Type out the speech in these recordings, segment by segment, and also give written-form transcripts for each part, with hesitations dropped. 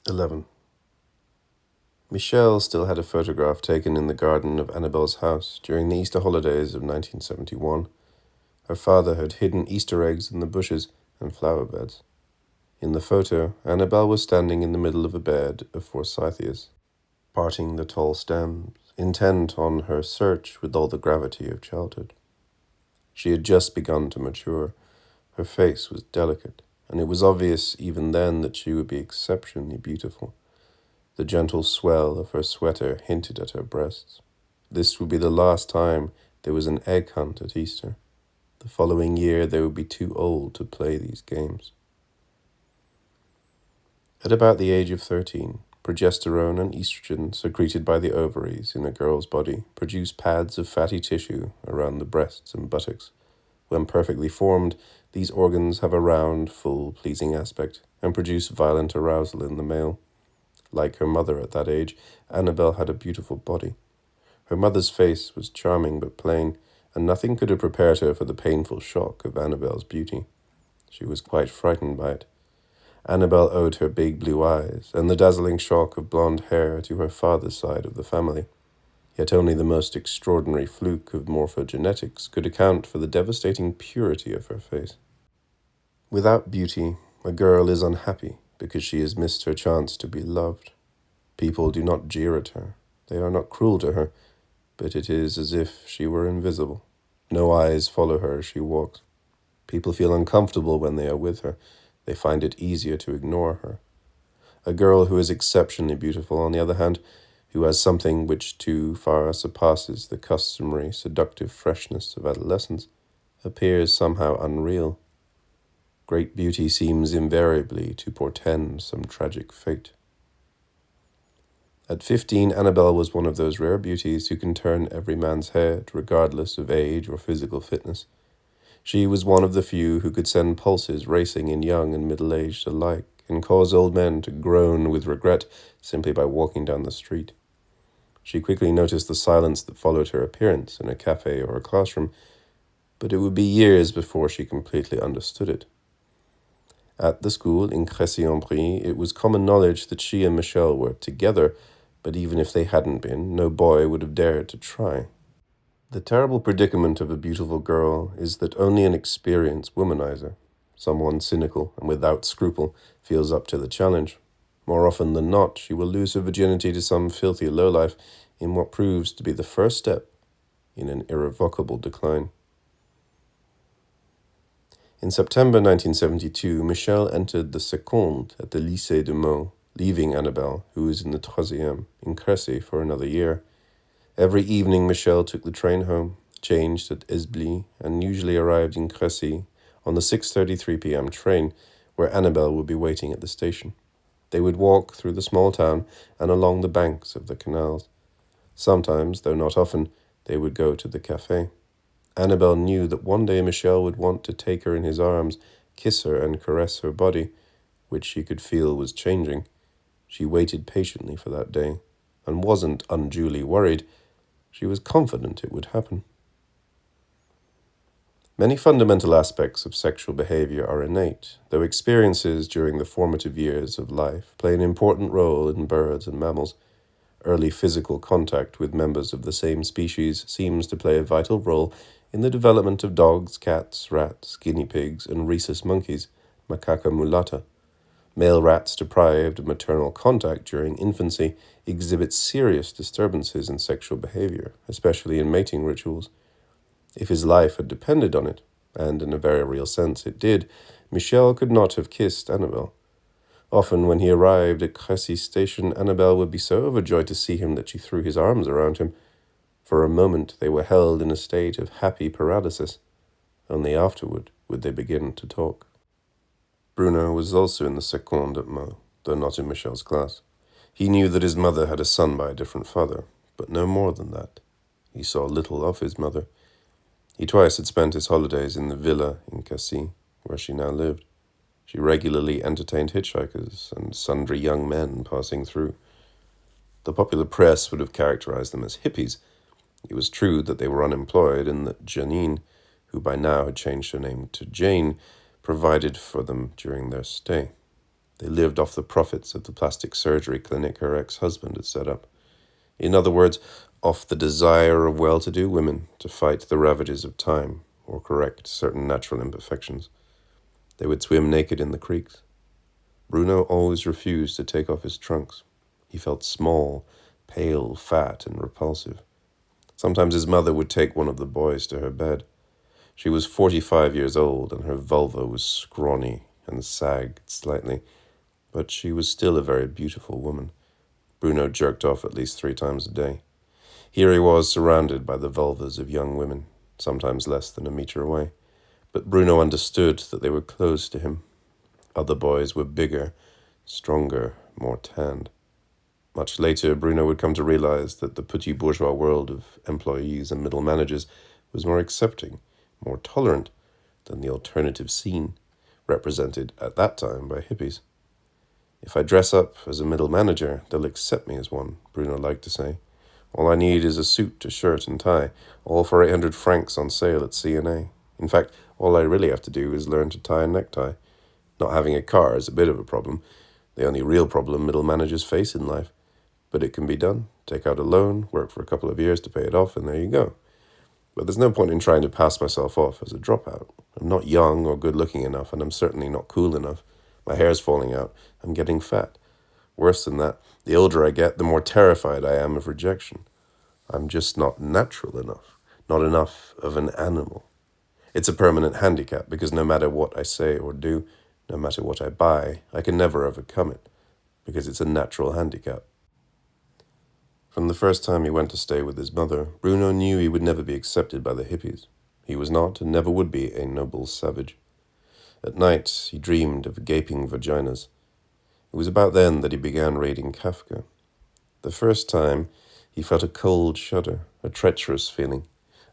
11. Michel still had a photograph taken in the garden of Annabelle's house during the Easter holidays of 1971. Her father had hidden Easter eggs in the bushes and flower beds. In the photo, Annabelle was standing in the middle of a bed of forsythias, parting the tall stems, intent on her search with all the gravity of childhood. She had just begun to mature. Her face was delicate, and it was obvious even then that she would be exceptionally beautiful. The gentle swell of her sweater hinted at her breasts. This would be the last time there was an egg hunt at Easter. The following year they would be too old to play these games. At about the age of 13, progesterone and estrogen secreted by the ovaries in a girl's body produce pads of fatty tissue around the breasts and buttocks. When perfectly formed, these organs have a round, full, pleasing aspect and produce violent arousal in the male. Like her mother at that age, Annabelle had a beautiful body. Her mother's face was charming but plain, and nothing could have prepared her for the painful shock of Annabelle's beauty. She was quite frightened by it. Annabelle owed her big blue eyes and the dazzling shock of blonde hair to her father's side of the family. Yet only the most extraordinary fluke of morphogenetics could account for the devastating purity of her face. Without beauty, a girl is unhappy because she has missed her chance to be loved. People do not jeer at her. They are not cruel to her, but it is as if she were invisible. No eyes follow her as she walks. People feel uncomfortable when they are with her. They find it easier to ignore her. A girl who is exceptionally beautiful, on the other hand, who has something which too far surpasses the customary seductive freshness of adolescence, appears somehow unreal. Great beauty seems invariably to portend some tragic fate. At 15, Annabelle was one of those rare beauties who can turn every man's head, regardless of age or physical fitness. She was one of the few who could send pulses racing in young and middle-aged alike and cause old men to groan with regret simply by walking down the street. She quickly noticed the silence that followed her appearance in a cafe or a classroom, but it would be years before she completely understood it. At the school in Crécy-en-Brie, it was common knowledge that she and Michel were together, but even if they hadn't been, no boy would have dared to try. The terrible predicament of a beautiful girl is that only an experienced womanizer, someone cynical and without scruple, feels up to the challenge. More often than not, she will lose her virginity to some filthy lowlife in what proves to be the first step in an irrevocable decline. In September 1972, Michel entered the seconde at the Lycée de Meaux, leaving Annabelle, who was in the troisième, in Crécy for another year. Every evening Michel took the train home, changed at Esbly, and usually arrived in Crécy on the 6:33 p.m. train, where Annabelle would be waiting at the station. They would walk through the small town and along the banks of the canals. Sometimes, though not often, they would go to the café. Annabelle knew that one day Michel would want to take her in his arms, kiss her and caress her body, which she could feel was changing. She waited patiently for that day, and wasn't unduly worried. She was confident it would happen. Many fundamental aspects of sexual behavior are innate, though experiences during the formative years of life play an important role in birds and mammals. Early physical contact with members of the same species seems to play a vital role in the development of dogs, cats, rats, guinea pigs, and rhesus monkeys, Macaca mulatta. Male rats deprived of maternal contact during infancy exhibit serious disturbances in sexual behavior, especially in mating rituals. If his life had depended on it, and in a very real sense it did, Michel could not have kissed Annabelle. Often when he arrived at Crécy station, Annabelle would be so overjoyed to see him that she threw his arms around him. For a moment they were held in a state of happy paralysis. Only afterward would they begin to talk. Bruno was also in the seconde at Meaux, though not in Michel's class. He knew that his mother had a son by a different father, but no more than that. He saw little of his mother. He twice had spent his holidays in the villa in Cassis, where she now lived. She regularly entertained hitchhikers and sundry young men passing through. The popular press would have characterized them as hippies. It was true that they were unemployed and that Janine, who by now had changed her name to Jane, provided for them during their stay. They lived off the profits of the plastic surgery clinic her ex-husband had set up. In other words, off the desire of well-to-do women to fight the ravages of time or correct certain natural imperfections. They would swim naked in the creeks. Bruno always refused to take off his trunks. He felt small, pale, fat, and repulsive. Sometimes his mother would take one of the boys to her bed. She was 45 years old, and her vulva was scrawny and sagged slightly, but she was still a very beautiful woman. Bruno jerked off at least 3 times a day. Here he was, surrounded by the vulvas of young women, sometimes less than a meter away. But Bruno understood that they were close to him. Other boys were bigger, stronger, more tanned. Much later, Bruno would come to realize that the petit bourgeois world of employees and middle managers was more accepting, more tolerant than the alternative scene, represented at that time by hippies. If I dress up as a middle manager, they'll accept me as one, Bruno liked to say. All I need is a suit, a shirt and tie, all for 800 francs on sale at C&A. In fact, all I really have to do is learn to tie a necktie. Not having a car is a bit of a problem, the only real problem middle managers face in life. But it can be done. Take out a loan, work for a couple of years to pay it off, and there you go. But there's no point in trying to pass myself off as a dropout. I'm not young or good-looking enough, and I'm certainly not cool enough. My hair's falling out. I'm getting fat. Worse than that, the older I get, the more terrified I am of rejection. I'm just not natural enough, not enough of an animal. It's a permanent handicap, because no matter what I say or do, no matter what I buy, I can never overcome it, because it's a natural handicap. From the first time he went to stay with his mother, Bruno knew he would never be accepted by the hippies. He was not and never would be a noble savage. At night, he dreamed of gaping vaginas. It was about then that he began reading Kafka. The first time, he felt a cold shudder, a treacherous feeling,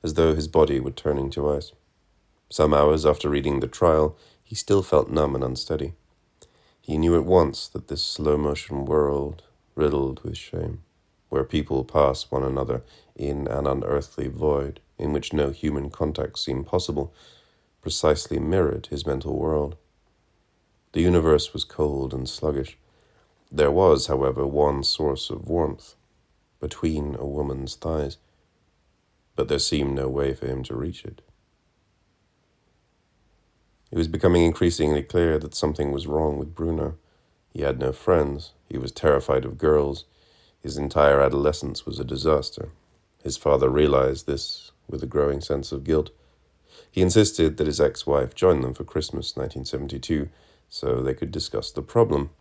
as though his body were turning to ice. Some hours after reading The Trial, he still felt numb and unsteady. He knew at once that this slow-motion world, riddled with shame, where people pass one another in an unearthly void in which no human contact seemed possible, precisely mirrored his mental world. The universe was cold and sluggish. There was, however, one source of warmth, between a woman's thighs, but there seemed no way for him to reach it. It was becoming increasingly clear that something was wrong with Bruno. He had no friends. He was terrified of girls. His entire adolescence was a disaster. His father realized this with a growing sense of guilt. He insisted that his ex-wife join them for Christmas 1972 so they could discuss the problem.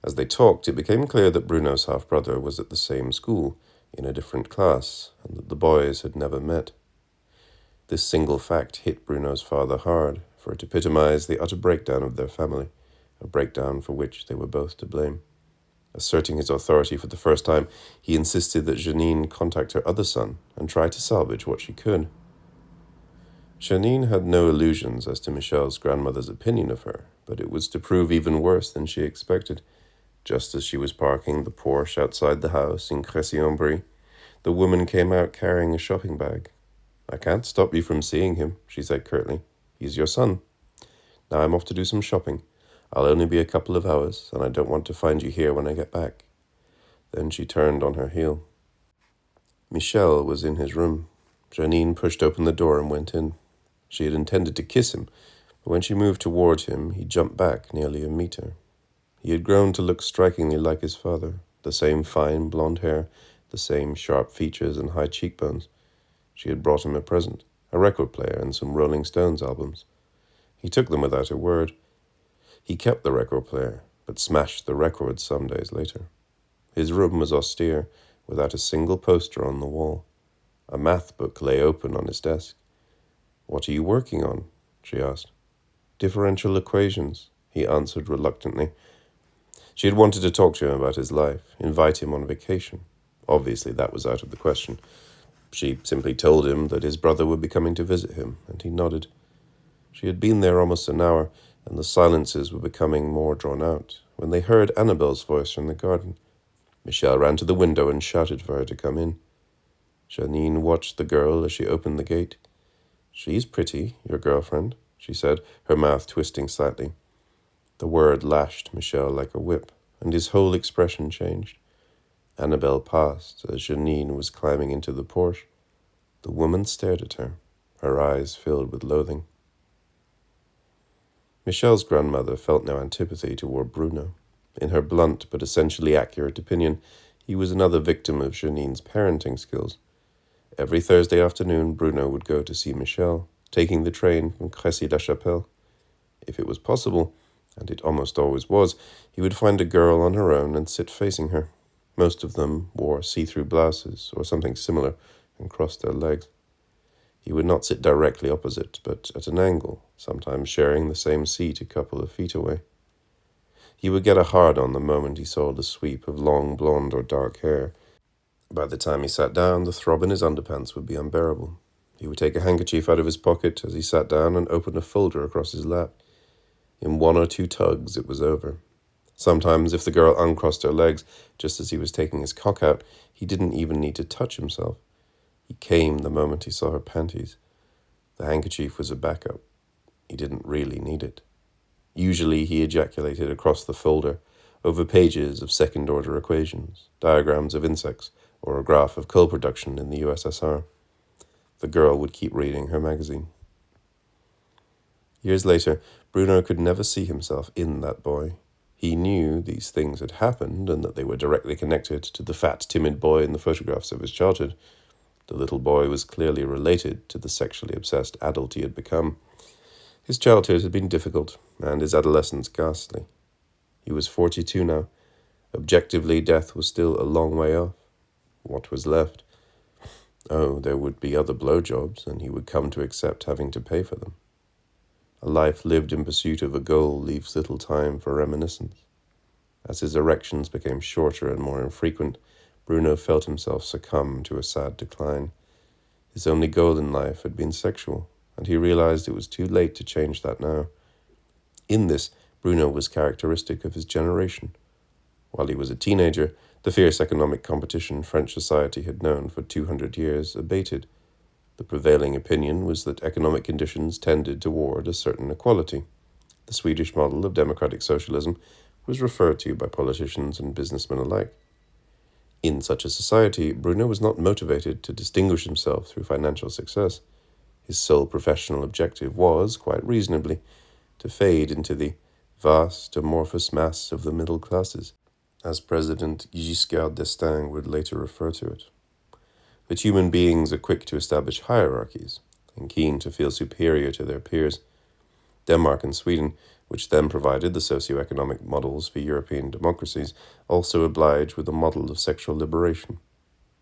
As they talked, it became clear that Bruno's half-brother was at the same school, in a different class, and that the boys had never met. This single fact hit Bruno's father hard, for it epitomized the utter breakdown of their family, a breakdown for which they were both to blame. Asserting his authority for the first time, he insisted that Janine contact her other son and try to salvage what she could. Janine had no illusions as to Michel's grandmother's opinion of her, but it was to prove even worse than she expected. Just as she was parking the Porsche outside the house in Crécy-en-Brie, the woman came out carrying a shopping bag. "I can't stop you from seeing him," she said curtly. "He's your son. Now I'm off to do some shopping. I'll only be a couple of hours, and I don't want to find you here when I get back." Then she turned on her heel. Michel was in his room. Janine pushed open the door and went in. She had intended to kiss him, but when she moved toward him, he jumped back nearly a meter. He had grown to look strikingly like his father, the same fine blonde hair, the same sharp features and high cheekbones. She had brought him a present, a record player and some Rolling Stones albums. He took them without a word. He kept the record player, but smashed the records some days later. His room was austere, without a single poster on the wall. A math book lay open on his desk. "What are you working on?" she asked. "Differential equations," he answered reluctantly. She had wanted to talk to him about his life, invite him on vacation. Obviously, that was out of the question. She simply told him that his brother would be coming to visit him, and he nodded. She had been there almost an hour, and the silences were becoming more drawn out, when they heard Annabelle's voice from the garden. Michel ran to the window and shouted for her to come in. Janine watched the girl as she opened the gate. "She's pretty, your girlfriend," she said, her mouth twisting slightly. The word lashed Michel like a whip, and his whole expression changed. Annabelle passed as Janine was climbing into the Porsche. The woman stared at her eyes filled with loathing. Michel's grandmother felt no antipathy toward Bruno. In her blunt but essentially accurate opinion, he was another victim of Janine's parenting skills. Every Thursday afternoon, Bruno would go to see Michel, taking the train from Crécy-la-Chapelle. If it was possible, and it almost always was, he would find a girl on her own and sit facing her. Most of them wore see-through blouses or something similar and crossed their legs. He would not sit directly opposite, but at an angle, sometimes sharing the same seat a couple of feet away. He would get a hard-on the moment he saw the sweep of long blonde or dark hair. By the time he sat down, the throb in his underpants would be unbearable. He would take a handkerchief out of his pocket as he sat down and open a folder across his lap. In one or two tugs, it was over. Sometimes, if the girl uncrossed her legs just as he was taking his cock out, he didn't even need to touch himself. He came the moment he saw her panties. The handkerchief was a backup. He didn't really need it. Usually he ejaculated across the folder, over pages of second-order equations, diagrams of insects, or a graph of coal production in the USSR. The girl would keep reading her magazine. Years later, Bruno could never see himself in that boy. He knew these things had happened and that they were directly connected to the fat, timid boy in the photographs of his childhood. The little boy was clearly related to the sexually obsessed adult he had become. His childhood had been difficult, and his adolescence ghastly. He was 42 now. Objectively, death was still a long way off. What was left? Oh, there would be other blowjobs, and he would come to accept having to pay for them. A life lived in pursuit of a goal leaves little time for reminiscence. As his erections became shorter and more infrequent, Bruno felt himself succumb to a sad decline. His only goal in life had been sexual, and he realized it was too late to change that now. In this, Bruno was characteristic of his generation. While he was a teenager, the fierce economic competition French society had known for 200 years abated. The prevailing opinion was that economic conditions tended toward a certain equality. The Swedish model of democratic socialism was referred to by politicians and businessmen alike. In such a society, Bruno was not motivated to distinguish himself through financial success. His sole professional objective was, quite reasonably, to fade into the vast, amorphous mass of the middle classes, as President Giscard d'Estaing would later refer to it. But human beings are quick to establish hierarchies and keen to feel superior to their peers. Denmark and Sweden, which then provided the socio-economic models for European democracies, also oblige with a model of sexual liberation.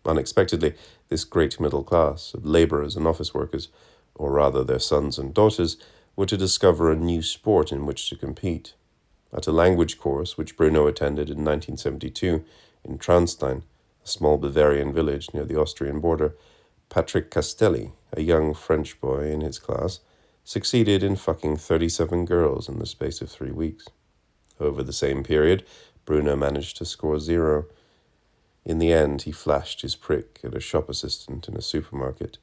Unexpectedly, this great middle class of labourers and office workers, or rather their sons and daughters, were to discover a new sport in which to compete. At a language course which Bruno attended in 1972 in Traunstein, a small Bavarian village near the Austrian border, Patrick Castelli, a young French boy in his class, succeeded in fucking 37 girls in the space of 3 weeks. Over the same period, Bruno managed to score 0. In the end, he flashed his prick at a shop assistant in a supermarket.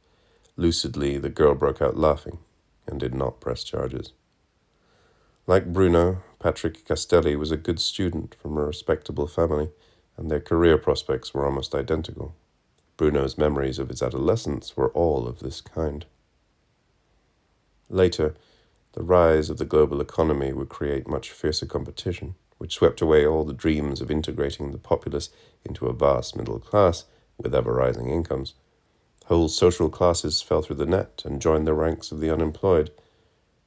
Lucidly, the girl broke out laughing and did not press charges. Like Bruno, Patrick Castelli was a good student from a respectable family, and their career prospects were almost identical. Bruno's memories of his adolescence were all of this kind. Later, the rise of the global economy would create much fiercer competition, which swept away all the dreams of integrating the populace into a vast middle class with ever-rising incomes. Whole social classes fell through the net and joined the ranks of the unemployed,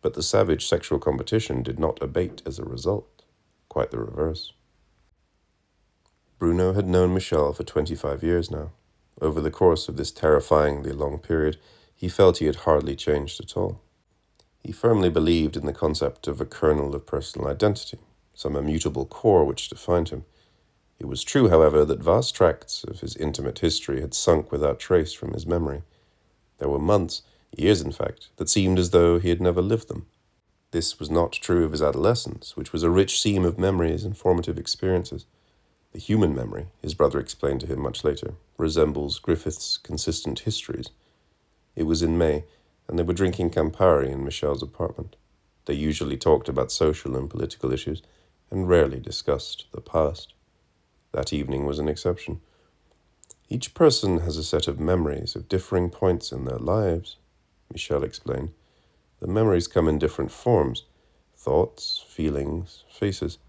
but the savage sexual competition did not abate as a result. Quite the reverse. Bruno had known Michel for 25 years now. Over the course of this terrifyingly long period, he felt he had hardly changed at all. He firmly believed in the concept of a kernel of personal identity, some immutable core which defined him. It was true, however, that vast tracts of his intimate history had sunk without trace from his memory. There were months, years in fact, that seemed as though he had never lived them. This was not true of his adolescence, which was a rich seam of memories and formative experiences. The human memory, his brother explained to him much later, resembles Griffith's consistent histories. It was in May, and they were drinking Campari in Michel's apartment. They usually talked about social and political issues, and rarely discussed the past. That evening was an exception. Each person has a set of memories of differing points in their lives, Michel explained. The memories come in different forms: thoughts, feelings, faces.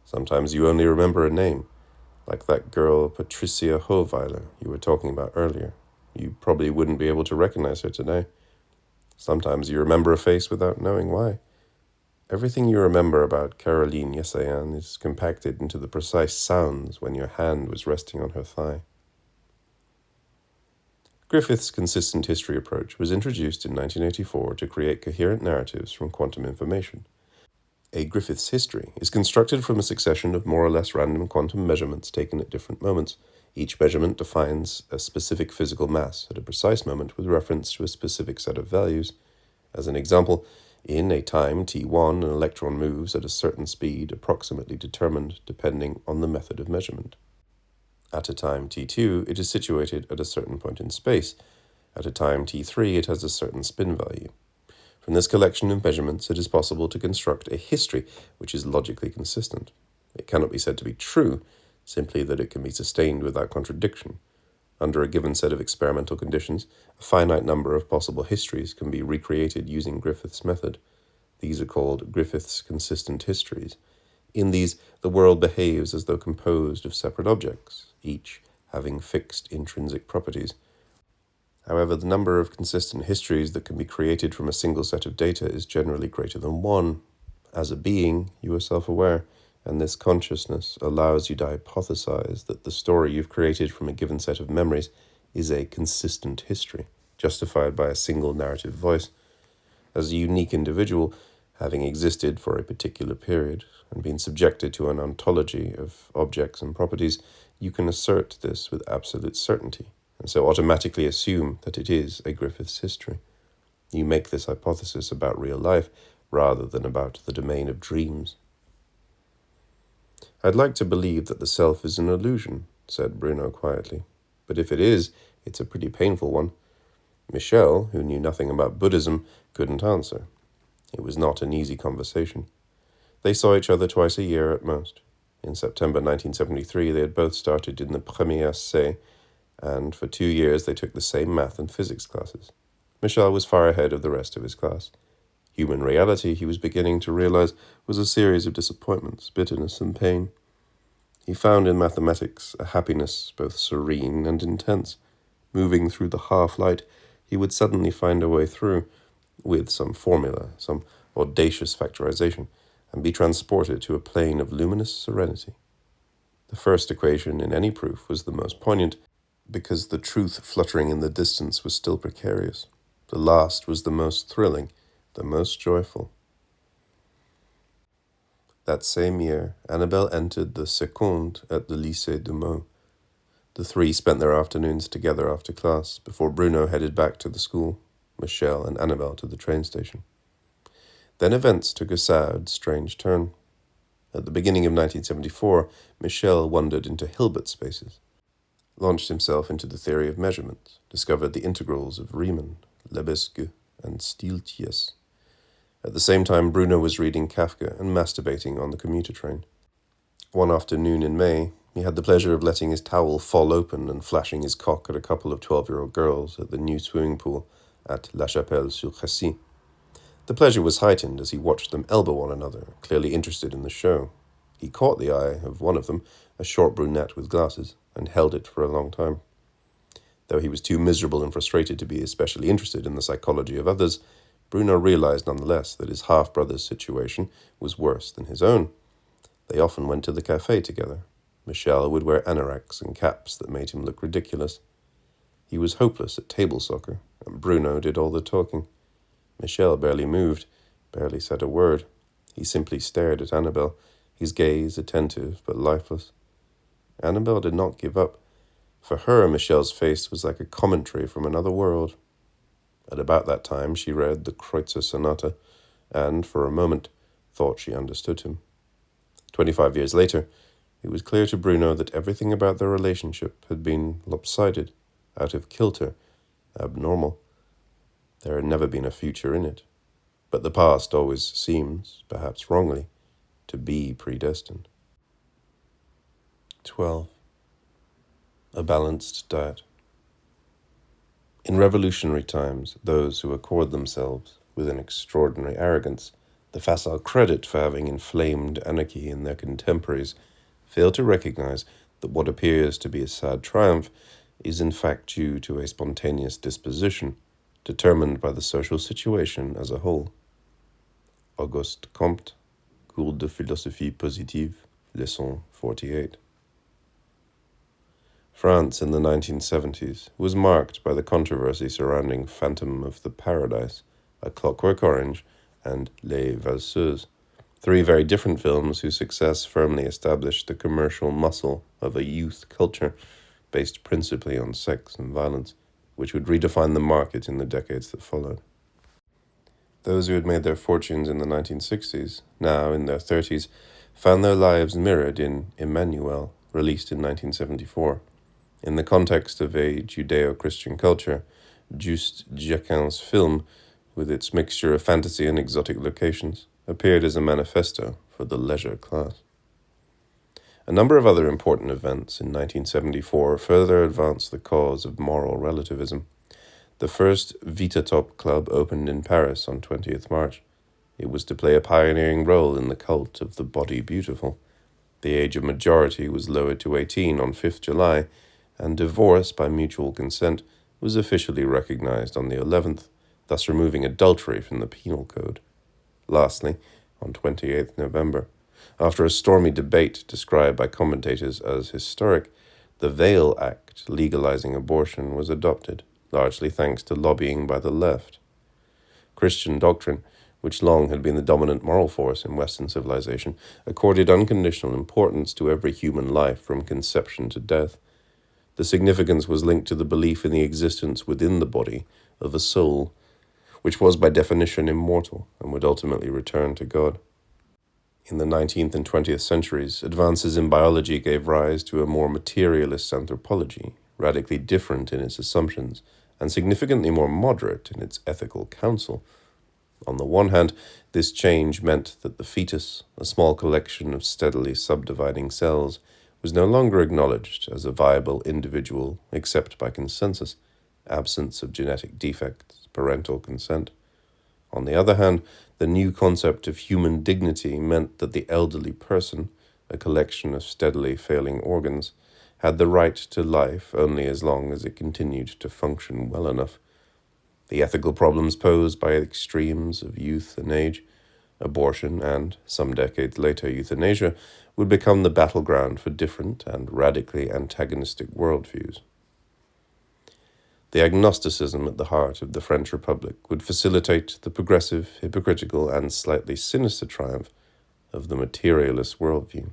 Sometimes you only remember a name, like that girl Patricia Hohweiler you were talking about earlier. You probably wouldn't be able to recognize her today. Sometimes you remember a face without knowing why. Everything you remember about Caroline Yesayan is compacted into the precise sounds when your hand was resting on her thigh. Griffith's consistent history approach was introduced in 1984 to create coherent narratives from quantum information. A Griffith's history is constructed from a succession of more or less random quantum measurements taken at different moments. Each measurement defines a specific physical mass at a precise moment with reference to a specific set of values. As an example, in a time t1, an electron moves at a certain speed approximately determined depending on the method of measurement. At a time t2, it is situated at a certain point in space. At a time t3, it has a certain spin value. From this collection of measurements, it is possible to construct a history which is logically consistent. It cannot be said to be true, simply that it can be sustained without contradiction. Under a given set of experimental conditions, a finite number of possible histories can be recreated using Griffith's method. These are called Griffith's consistent histories. In these, the world behaves as though composed of separate objects, each having fixed intrinsic properties. However, the number of consistent histories that can be created from a single set of data is generally greater than one. As a being, you are self-aware, and this consciousness allows you to hypothesize that the story you've created from a given set of memories is a consistent history, justified by a single narrative voice. As a unique individual, having existed for a particular period and been subjected to an ontology of objects and properties, you can assert this with absolute certainty, and so automatically assume that it is a Griffith's history. You make this hypothesis about real life rather than about the domain of dreams. "I'd like to believe that the self is an illusion," said Bruno quietly. "But if it is, it's a pretty painful one." Michel, who knew nothing about Buddhism, couldn't answer. It was not an easy conversation. They saw each other twice a year at most. In September 1973, they had both started in the Première C, and for 2 years they took the same math and physics classes. Michel was far ahead of the rest of his class. Human reality, he was beginning to realize, was a series of disappointments, bitterness, and pain. He found in mathematics a happiness both serene and intense. Moving through the half-light, he would suddenly find a way through, with some formula, some audacious factorization, and be transported to a plane of luminous serenity. The first equation in any proof was the most poignant, because the truth fluttering in the distance was still precarious. The last was the most thrilling, the most joyful. That same year, Annabelle entered the seconde at the Lycée de Meaux. The three spent their afternoons together after class, before Bruno headed back to the school, Michel and Annabelle to the train station. Then events took a sad, strange turn. At the beginning of 1974, Michel wandered into Hilbert spaces, launched himself into the theory of measurement, discovered the integrals of Riemann, Lebesgue, and Stieltjes. At the same time, Bruno was reading Kafka and masturbating on the commuter train. One afternoon in May, he had the pleasure of letting his towel fall open and flashing his cock at a couple of 12-year-old girls at the new swimming pool at La Chapelle-sur-Crécy. The pleasure was heightened as he watched them elbow one another, clearly interested in the show. He caught the eye of one of them, a short brunette with glasses, and held it for a long time. Though he was too miserable and frustrated to be especially interested in the psychology of others, Bruno realized nonetheless that his half-brother's situation was worse than his own. They often went to the cafe together. Michel would wear anoraks and caps that made him look ridiculous. He was hopeless at table soccer, and Bruno did all the talking. Michel barely moved, barely said a word. He simply stared at Annabelle, his gaze attentive but lifeless. Annabelle did not give up. For her, Michel's face was like a commentary from another world. At about that time, she read the Kreutzer Sonata, and, for a moment, thought she understood him. 25 years later, it was clear to Bruno that everything about their relationship had been lopsided, out of kilter, abnormal. There had never been a future in it. But the past always seems, perhaps wrongly, to be predestined. 12. A balanced diet. In revolutionary times, those who accord themselves with an extraordinary arrogance the facile credit for having inflamed anarchy in their contemporaries fail to recognize that what appears to be a sad triumph is in fact due to a spontaneous disposition determined by the social situation as a whole. Auguste Comte, Cours de philosophie positive, Leçon 48. France in the 1970s was marked by the controversy surrounding Phantom of the Paradise, A Clockwork Orange, and Les Valseuses, three very different films whose success firmly established the commercial muscle of a youth culture based principally on sex and violence, which would redefine the market in the decades that followed. Those who had made their fortunes in the 1960s, now in their 30s, found their lives mirrored in Emmanuel, released in 1974. In the context of a Judeo-Christian culture, Juste Jacquin's film, with its mixture of fantasy and exotic locations, appeared as a manifesto for the leisure class. A number of other important events in 1974 further advanced the cause of moral relativism. The first Vitatop Club opened in Paris on 20th March. It was to play a pioneering role in the cult of the body beautiful. The age of majority was lowered to 18 on 5th July, and divorce by mutual consent was officially recognized on the 11th, thus removing adultery from the penal code. Lastly, on 28th November, after a stormy debate described by commentators as historic, the Veil Act legalizing abortion was adopted, largely thanks to lobbying by the left. Christian doctrine, which long had been the dominant moral force in Western civilization, accorded unconditional importance to every human life from conception to death. The significance was linked to the belief in the existence within the body of a soul, which was by definition immortal and would ultimately return to God. In the 19th and 20th centuries, advances in biology gave rise to a more materialist anthropology, radically different in its assumptions and significantly more moderate in its ethical counsel. On the one hand, this change meant that the fetus, a small collection of steadily subdividing cells, was no longer acknowledged as a viable individual except by consensus, absence of genetic defects, parental consent. On the other hand, the new concept of human dignity meant that the elderly person, a collection of steadily failing organs, had the right to life only as long as it continued to function well enough. The ethical problems posed by extremes of youth and age, abortion, and, some decades later, euthanasia, would become the battleground for different and radically antagonistic worldviews. The agnosticism at the heart of the French Republic would facilitate the progressive, hypocritical, and slightly sinister triumph of the materialist worldview.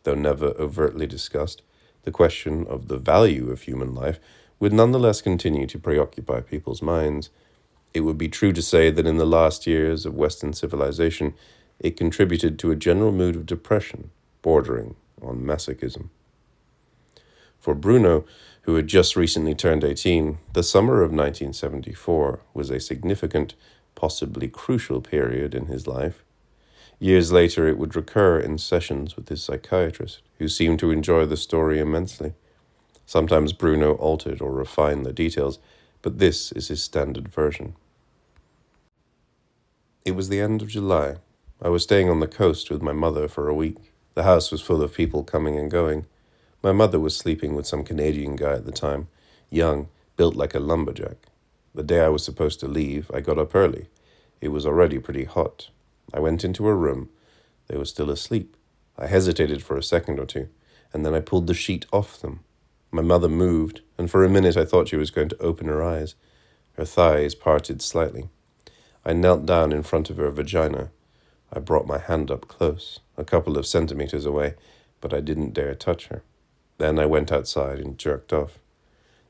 Though never overtly discussed, the question of the value of human life would nonetheless continue to preoccupy people's minds. It would be true to say that in the last years of Western civilization, it contributed to a general mood of depression, bordering on masochism. For Bruno, who had just recently turned 18, the summer of 1974 was a significant, possibly crucial period in his life. Years later, it would recur in sessions with his psychiatrist, who seemed to enjoy the story immensely. Sometimes Bruno altered or refined the details, but this is his standard version. It was the end of July. I was staying on the coast with my mother for a week. The house was full of people coming and going. My mother was sleeping with some Canadian guy at the time, young, built like a lumberjack. The day I was supposed to leave, I got up early. It was already pretty hot. I went into her room. They were still asleep. I hesitated for a second or two, and then I pulled the sheet off them. My mother moved, and for a minute I thought she was going to open her eyes. Her thighs parted slightly. I knelt down in front of her vagina. I brought my hand up close, a couple of centimeters away, but I didn't dare touch her. Then I went outside and jerked off.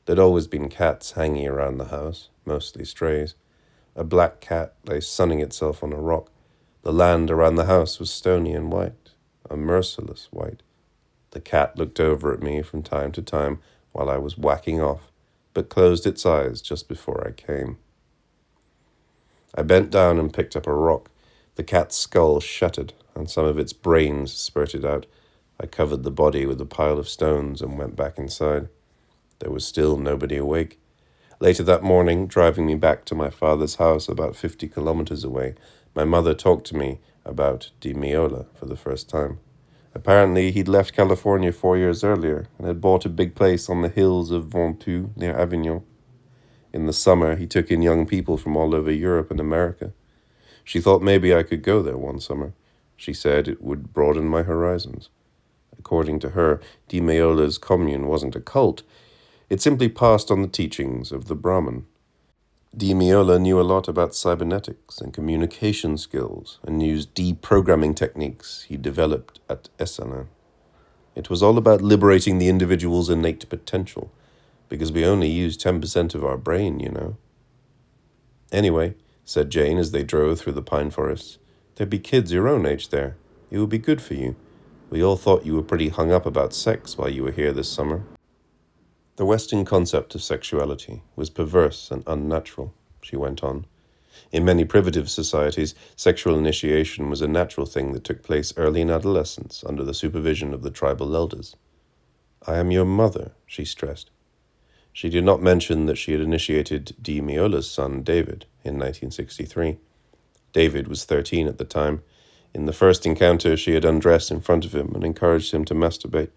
There'd always been cats hanging around the house, mostly strays. A black cat lay sunning itself on a rock. The land around the house was stony and white, a merciless white. The cat looked over at me from time to time while I was whacking off, but closed its eyes just before I came. I bent down and picked up a rock. The cat's skull shattered, and some of its brains spurted out. I covered the body with a pile of stones and went back inside. There was still nobody awake. Later that morning, driving me back to my father's house about 50 kilometers away, my mother talked to me about Di Meola for the first time. Apparently, he'd left California 4 years earlier and had bought a big place on the hills of Ventoux near Avignon. In the summer, he took in young people from all over Europe and America. She thought maybe I could go there one summer. She said it would broaden my horizons. According to her, Di Meola's commune wasn't a cult. It simply passed on the teachings of the Brahmin. Di Meola knew a lot about cybernetics and communication skills and used deprogramming techniques he developed at Esalen. It was all about liberating the individual's innate potential, because we only use 10% of our brain, you know. Anyway, said Jane as they drove through the pine forests, there'd be kids your own age there. It would be good for you. We all thought you were pretty hung up about sex while you were here this summer. The Western concept of sexuality was perverse and unnatural, she went on. In many primitive societies, sexual initiation was a natural thing that took place early in adolescence under the supervision of the tribal elders. I am your mother, she stressed. She did not mention that she had initiated Di Meola's son, David, in 1963. David was 13 at the time. In the first encounter, she had undressed in front of him and encouraged him to masturbate.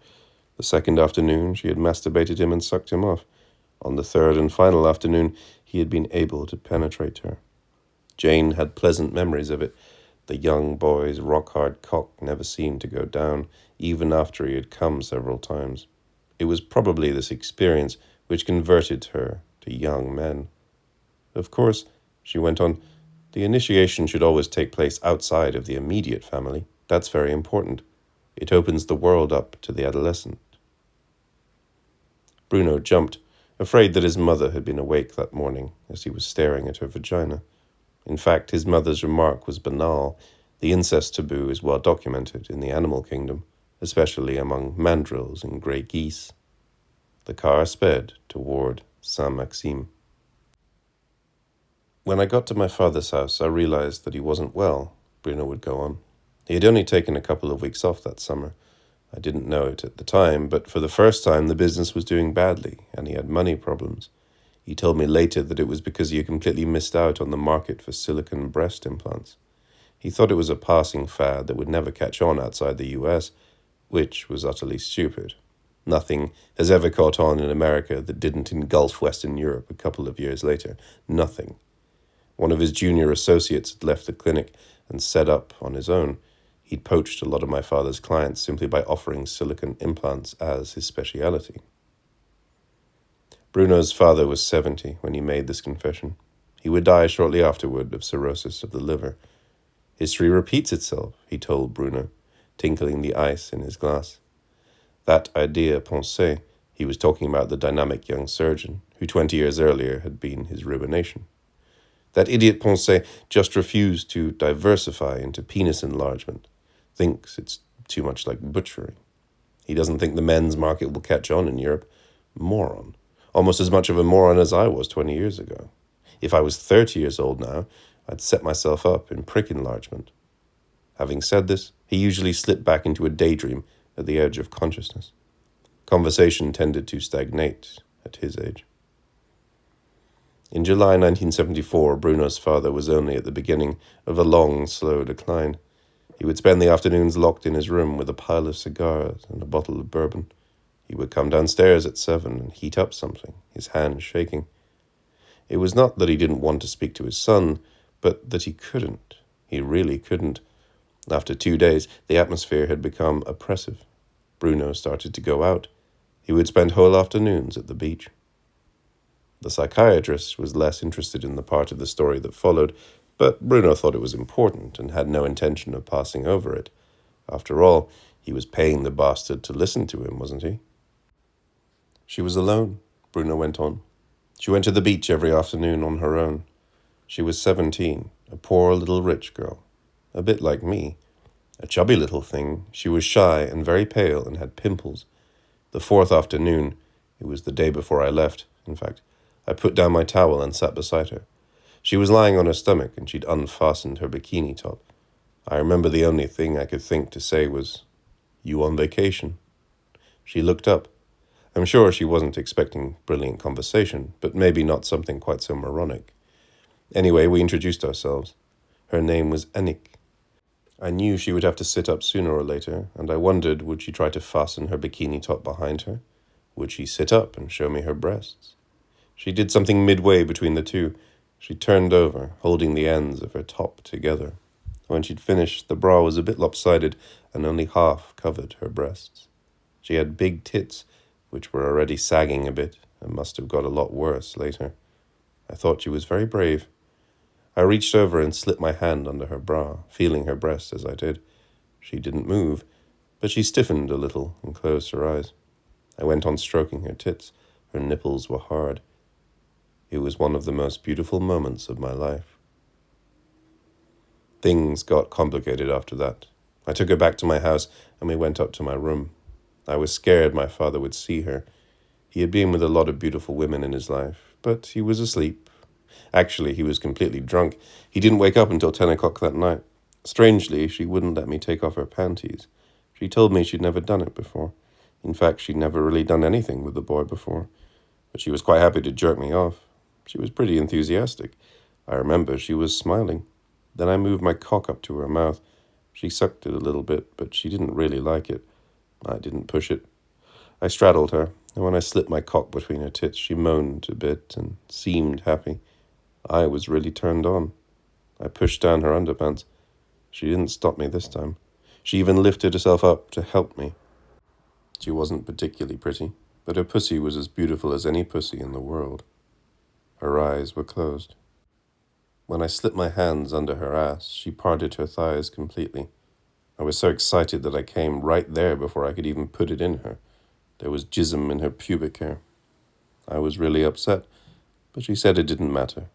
The second afternoon, she had masturbated him and sucked him off. On the third and final afternoon, he had been able to penetrate her. Jane had pleasant memories of it. The young boy's rock-hard cock never seemed to go down, even after he had come several times. It was probably this experience which converted her to young men. Of course, she went on, the initiation should always take place outside of the immediate family. That's very important. It opens the world up to the adolescent. Bruno jumped, afraid that his mother had been awake that morning as he was staring at her vagina. In fact, his mother's remark was banal. The incest taboo is well documented in the animal kingdom, especially among mandrills and grey geese. The car sped toward Saint-Maxime. When I got to my father's house, I realized that he wasn't well, Bruno would go on. He had only taken a couple of weeks off that summer. I didn't know it at the time, but for the first time the business was doing badly, and he had money problems. He told me later that it was because he had completely missed out on the market for silicone breast implants. He thought it was a passing fad that would never catch on outside the US, which was utterly stupid. Nothing has ever caught on in America that didn't engulf Western Europe a couple of years later. Nothing. One of his junior associates had left the clinic and set up on his own. He'd poached a lot of my father's clients simply by offering silicone implants as his speciality. Bruno's father was 70 when he made this confession. He would die shortly afterward of cirrhosis of the liver. History repeats itself, he told Bruno, tinkling the ice in his glass. That idea pensée, he was talking about the dynamic young surgeon, who 20 years earlier had been his ruination. That idiot pensée just refused to diversify into penis enlargement, thinks it's too much like butchery. He doesn't think the men's market will catch on in Europe. Moron. Almost as much of a moron as I was 20 years ago. If I was 30 years old now, I'd set myself up in prick enlargement. Having said this, he usually slipped back into a daydream at the edge of consciousness. Conversation tended to stagnate at his age. In July 1974, Bruno's father was only at the beginning of a long, slow decline. He would spend the afternoons locked in his room with a pile of cigars and a bottle of bourbon. He would come downstairs at 7 and heat up something, his hand shaking. It was not that he didn't want to speak to his son, but that he couldn't. He really couldn't. After 2 days, the atmosphere had become oppressive. Bruno started to go out. He would spend whole afternoons at the beach. The psychiatrist was less interested in the part of the story that followed, but Bruno thought it was important and had no intention of passing over it. After all, he was paying the bastard to listen to him, wasn't he? She was alone, Bruno went on. She went to the beach every afternoon on her own. She was 17, a poor little rich girl, a bit like me. A chubby little thing, she was shy and very pale and had pimples. The fourth afternoon, it was the day before I left, in fact, I put down my towel and sat beside her. She was lying on her stomach and she'd unfastened her bikini top. I remember the only thing I could think to say was, "You on vacation?" She looked up. I'm sure she wasn't expecting brilliant conversation, but maybe not something quite so moronic. Anyway, we introduced ourselves. Her name was Annick. I knew she would have to sit up sooner or later, and I wondered, would she try to fasten her bikini top behind her? Would she sit up and show me her breasts? She did something midway between the two. She turned over, holding the ends of her top together. When she'd finished, the bra was a bit lopsided and only half covered her breasts. She had big tits, which were already sagging a bit and must have got a lot worse later. I thought she was very brave. I reached over and slipped my hand under her bra, feeling her breast as I did. She didn't move, but she stiffened a little and closed her eyes. I went on stroking her tits. Her nipples were hard. It was one of the most beautiful moments of my life. Things got complicated after that. I took her back to my house and we went up to my room. I was scared my father would see her. He had been with a lot of beautiful women in his life, but he was asleep. Actually, he was completely drunk. He didn't wake up until 10 o'clock that night. Strangely, she wouldn't let me take off her panties. She told me she'd never done it before. In fact, she'd never really done anything with the boy before. But she was quite happy to jerk me off. She was pretty enthusiastic. I remember she was smiling. Then I moved my cock up to her mouth. She sucked it a little bit, but she didn't really like it. I didn't push it. I straddled her, and when I slipped my cock between her tits, she moaned a bit and seemed happy. I was really turned on. I pushed down her underpants. She didn't stop me this time. She even lifted herself up to help me. She wasn't particularly pretty, but her pussy was as beautiful as any pussy in the world. Her eyes were closed. When I slipped my hands under her ass, she parted her thighs completely. I was so excited that I came right there before I could even put it in her. There was jism in her pubic hair. I was really upset, but she said it didn't matter,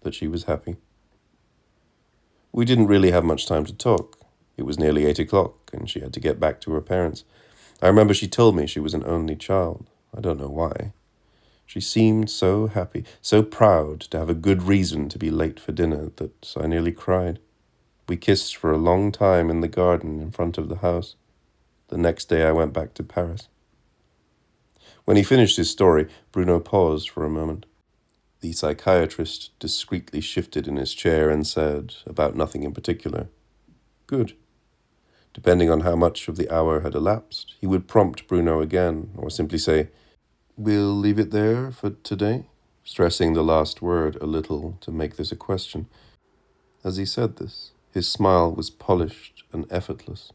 that she was happy. We didn't really have much time to talk. It was nearly 8 o'clock, and she had to get back to her parents. I remember she told me she was an only child. I don't know why. She seemed so happy, so proud to have a good reason to be late for dinner that I nearly cried. We kissed for a long time in the garden in front of the house. The next day I went back to Paris. When he finished his story, Bruno paused for a moment. The psychiatrist discreetly shifted in his chair and said, about nothing in particular, "Good." Depending on how much of the hour had elapsed, he would prompt Bruno again, or simply say, "We'll leave it there for today," stressing the last word a little to make this a question. As he said this, his smile was polished and effortless.